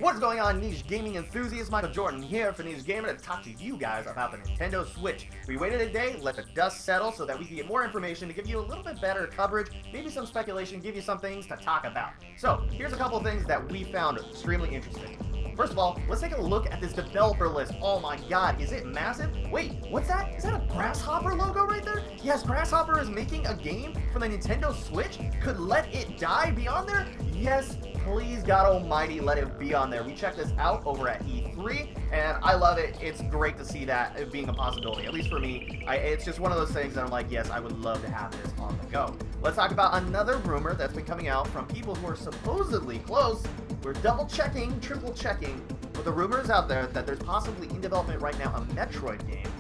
What's going on, niche gaming enthusiasts? Michael Jordan here for Niche Gamer to talk to you guys about the Nintendo Switch. We waited a day, let the dust settle so that we could get more information to give you a little bit better coverage, maybe some speculation, give you some things to talk about. So, here's a couple of things that we found extremely interesting. First of all, let's take a look at this developer list. Oh my god, is it massive? Wait, what's that? Is that a Grasshopper logo right there? Yes, Grasshopper is making a game for the Nintendo Switch? Could Let It Die be on there? Yes, please God almighty, let it be on there. We checked this out over at E3, and I love it. It's great to see that being a possibility, at least for me. It's just one of those things that I'm like, yes, I would love to have this on the go. Let's talk about another rumor that's been coming out from people who are supposedly close. We're double checking, triple checking, but the rumor is out there that there's possibly in development right now a Metroid game.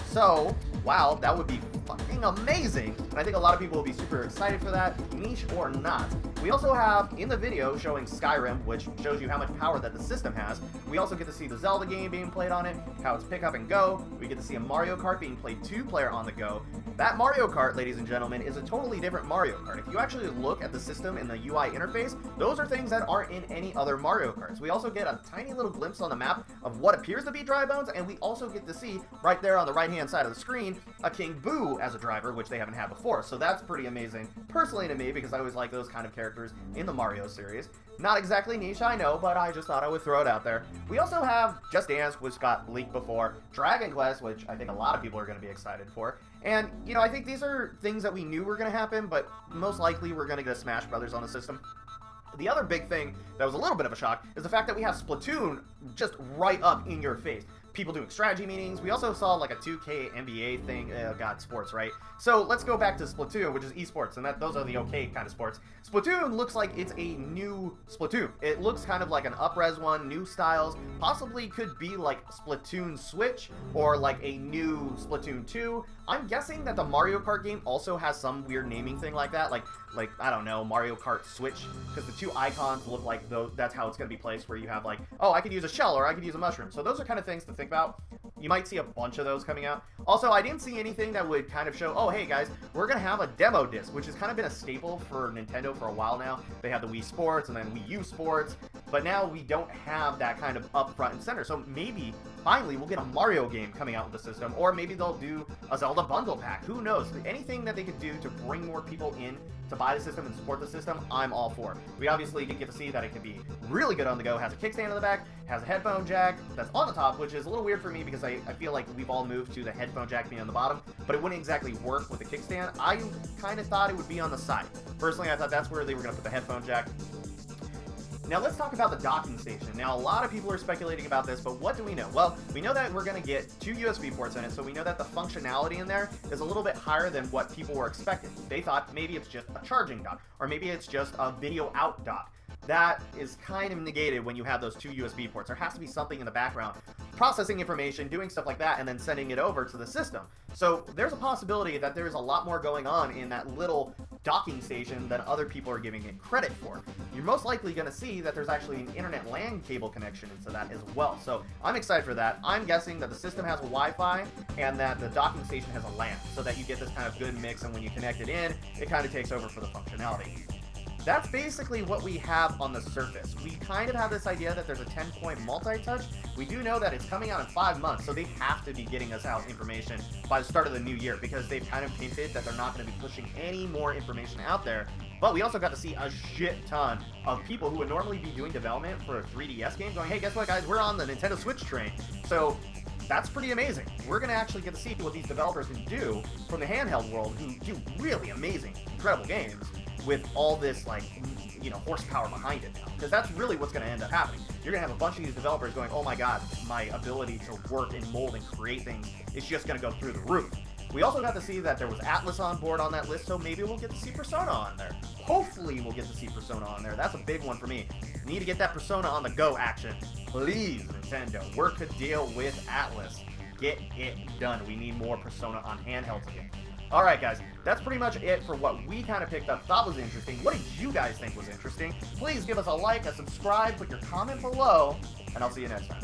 So, wow, that would be fucking amazing, and I think a lot of people will be super excited for that, niche or not. We also have, in the video, showing Skyrim, which shows you how much power that the system has. We also get to see the Zelda game being played on it, how it's pick up and go. We get to see a Mario Kart being played 2-player on the go. That Mario Kart, ladies and gentlemen, is a totally different Mario Kart. If you actually look at the system in the UI interface, those are things that aren't in any other Mario Karts. We also get a tiny little glimpse on the map of what appears to be Dry Bones, and we also get to see, right there on the right-hand side of the screen, a King Boo as a driver, which they haven't had before. So that's pretty amazing, personally to me, because I always like those kind of characters in the Mario series. Not exactly niche, I know, but I just thought I would throw it out there. We also have Just Dance, which got leaked before, Dragon Quest, which I think a lot of people are going to be excited for, and, you know, I think these are things that we knew were going to happen, but most likely we're going to get a Smash Brothers on the system. The other big thing that was a little bit of a shock is the fact that we have Splatoon just right up in your face. People doing strategy meetings. We also saw like a 2K NBA thing. God, sports, right? So let's go back to Splatoon, which is esports, and those are the okay kind of sports. Splatoon looks like it's a new Splatoon. It looks kind of like an up-res one, new styles. Possibly could be like Splatoon Switch or like a new Splatoon 2. I'm guessing that the Mario Kart game also has some weird naming thing like that, like I don't know, Mario Kart Switch, because the two icons look like those. That's how it's going to be placed, where you have like, oh, I could use a shell or I could use a mushroom. So those are kind of things to think about. You might see a bunch of those coming out. Also, I didn't see anything that would kind of show, oh, hey guys, we're going to have a demo disc, which has kind of been a staple for Nintendo for a while now. They have the Wii Sports and then Wii U Sports, but now we don't have that kind of up front and center. So maybe, finally, we'll get a Mario game coming out with the system, or maybe they'll do a Zelda bundle pack. Who knows? Anything that they could do to bring more people in to buy the system and support the system, I'm all for. We obviously get to see that it can be really good on the go. Has a kickstand in the back, has a headphone jack that's on the top, which is a little weird for me because I feel like we've all moved to the headphone jack being on the bottom, but it wouldn't exactly work with the kickstand. I kind of thought it would be on the side. Personally, I thought that's where they were going to put the headphone jack. Now let's talk about the docking station. Now a lot of people are speculating about this, but what do we know? Well, we know that we're going to get 2 USB ports in it, so we know that the functionality in there is a little bit higher than what people were expecting. They thought maybe it's just a charging dock, or maybe it's just a video out dock. That is kind of negated when you have those 2 USB ports. There has to be something in the background processing information, doing stuff like that, and then sending it over to the system. So there's a possibility that there's a lot more going on in that little docking station than other people are giving it credit for. You're most likely going to see that there's actually an internet LAN cable connection into that as well. So I'm excited for that. I'm guessing that the system has a Wi-Fi and that the docking station has a LAN, so that you get this kind of good mix, and when you connect it in, it kind of takes over for the functionality. That's basically what we have on the surface. We kind of have this idea that there's a 10-point multi-touch. We do know that it's coming out in 5 months, so they have to be getting us out information by the start of the new year, because they've kind of hinted that they're not going to be pushing any more information out there. But we also got to see a shit ton of people who would normally be doing development for a 3DS game going, hey, guess what, guys? We're on the Nintendo Switch train. So that's pretty amazing. We're going to actually get to see what these developers can do from the handheld world, who do really amazing, incredible games, with all this, like, you know, horsepower behind it now. Because that's really what's going to end up happening. You're going to have a bunch of these developers going, oh my god, my ability to work and mold and create things is just going to go through the roof. We also got to see that there was Atlas on board on that list, so maybe we'll get to see Persona on there. Hopefully we'll get to see Persona on there. That's a big one for me. Need to get that Persona on the go action. Please, Nintendo, work a deal with Atlas. Get it done. We need more Persona on handhelds again. Alright guys, that's pretty much it for what we kind of picked up, thought was interesting. What did you guys think was interesting? Please give us a like, a subscribe, put your comment below, and I'll see you next time.